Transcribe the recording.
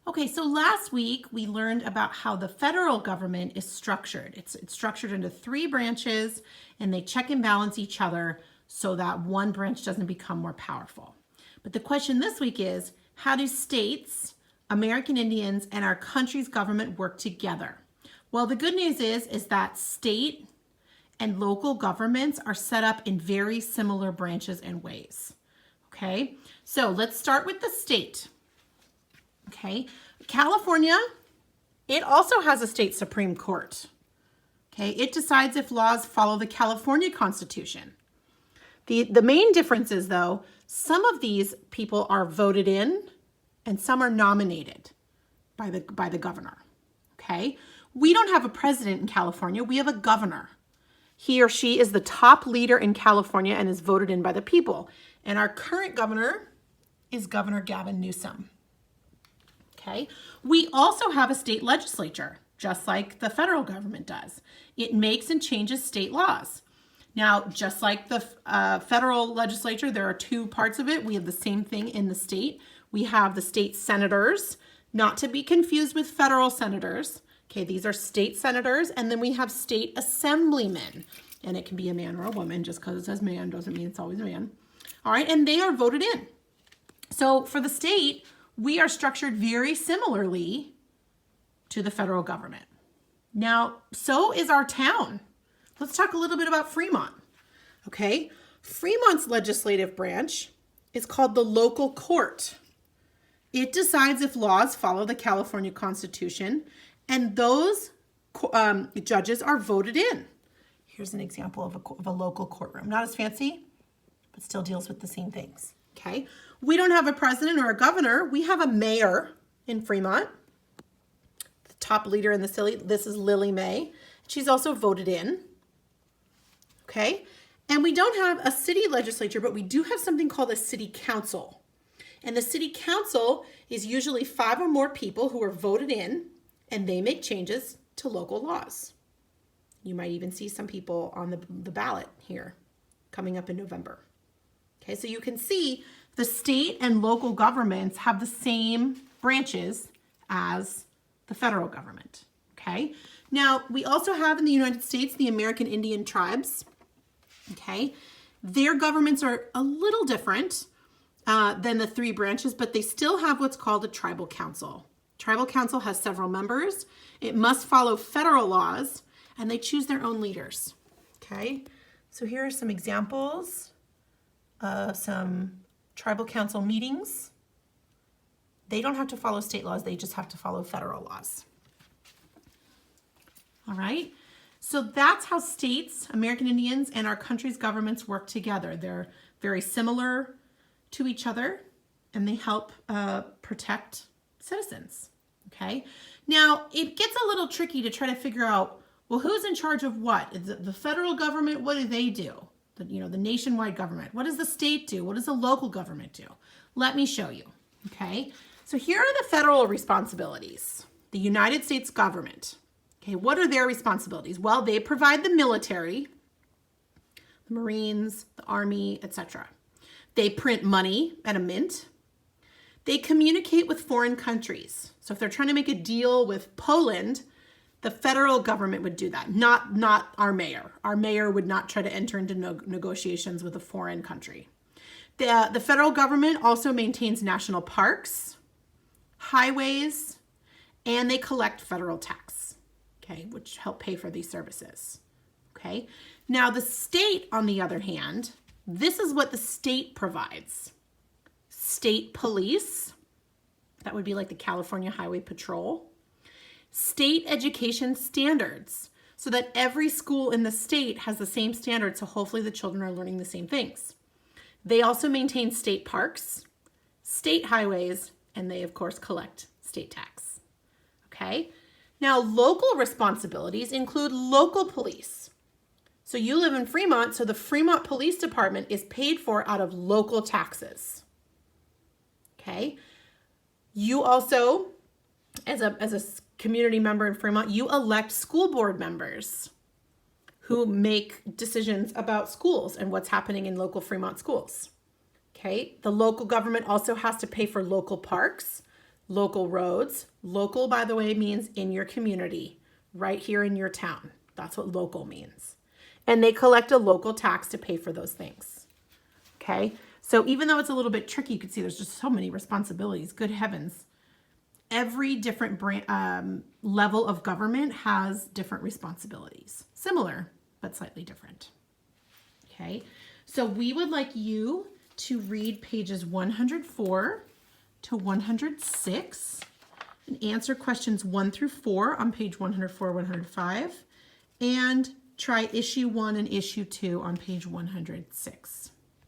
Okay, so last week we learned about how the federal government is structured. It's structured into three branches and they check and balance each other so that one branch doesn't become more powerful. But the question this week is, how do states, American Indians, and our country's government work together? Well, the good news is that state and local governments are set up in very similar branches and ways. Okay, so let's start with the state. Okay, California, it also has a state Supreme Court. Okay, it decides if laws follow the California Constitution. The main difference is, though, some of these people are voted in and some are nominated by the governor. Okay, we don't have a president in California, we have a governor. He or she is the top leader in California and is voted in by the people. And our current governor is Governor Gavin Newsom. Okay. We also have a state legislature, just like the federal government does. It makes and changes state laws. Now, just like the federal legislature, there are two parts of it. We have the same thing in the state. We have the state senators, not to be confused with federal senators. Okay, these are state senators, and then we have state assemblymen. And it can be a man or a woman. Just because it says man doesn't mean it's always a man. All right, and they are voted in. So for the state, we are structured very similarly to the federal government. Now, so is our town. Let's talk a little bit about Fremont. Okay, Fremont's legislative branch is called the local court. It decides if laws follow the California Constitution, and those judges are voted in. Here's an example of a local courtroom. Not as fancy, but still deals with the same things. Okay, we don't have a president or a governor. We have a mayor in Fremont. The top leader in the city, this is Lily May. She's also voted in. Okay, and we don't have a city legislature, but we do have something called a city council. And the city council is usually 5 or more people who are voted in, and they make changes to local laws. You might even see some people on the ballot here coming up in November. Okay, so you can see the state and local governments have the same branches as the federal government. Okay, now we also have in the United States the American Indian tribes. Okay, their governments are a little different than the three branches, but they still have what's called a tribal council. Tribal council has several members. It must follow federal laws, and they choose their own leaders. Okay, so here are some examples of some tribal council meetings. They don't have to follow state laws, they just have to follow federal laws. All right, so that's how states, American Indians, and our country's governments work together. They're very similar to each other, and they help protect citizens. Okay, now it gets a little tricky to try to figure out, well, who's in charge of what? Is it the federal government? What do they do? The nationwide government. What does the state do? What does the local government do? Let me show you. Okay, so here are the federal responsibilities. The United States government. Okay, what are their responsibilities? Well, they provide the military, the Marines, the Army, etc. They print money at a mint. They communicate with foreign countries. So if they're trying to make a deal with Poland, the federal government would do that, not our mayor. Our mayor would not try to enter into negotiations with a foreign country. The federal government also maintains national parks, highways, and they collect federal tax, okay, which help pay for these services. Okay. Now the state, on the other hand, this is what the state provides. State police, that would be like the California Highway Patrol. State education standards, so that every school in the state has the same standards, so hopefully the children are learning the same things. They also maintain state parks, state highways, and they, of course, collect state tax. Okay? Now, local responsibilities include local police. So you live in Fremont, so the Fremont Police Department is paid for out of local taxes. Okay? You also, as a community member in Fremont, you elect school board members who make decisions about schools and what's happening in local Fremont schools. Okay, the local government also has to pay for local parks, Local roads. Local, by the way, means in your community, right here in your town. That's what local means. And they collect a local tax to pay for those things. Okay, so even though it's a little bit tricky, you can see there's just so many responsibilities. Good heavens. Every different level of government has different responsibilities. Similar, but slightly different. Okay, so we would like you to read pages 104 to 106 and answer questions 1 through 4 on page 104, 105, and try issue 1 and issue 2 on page 106.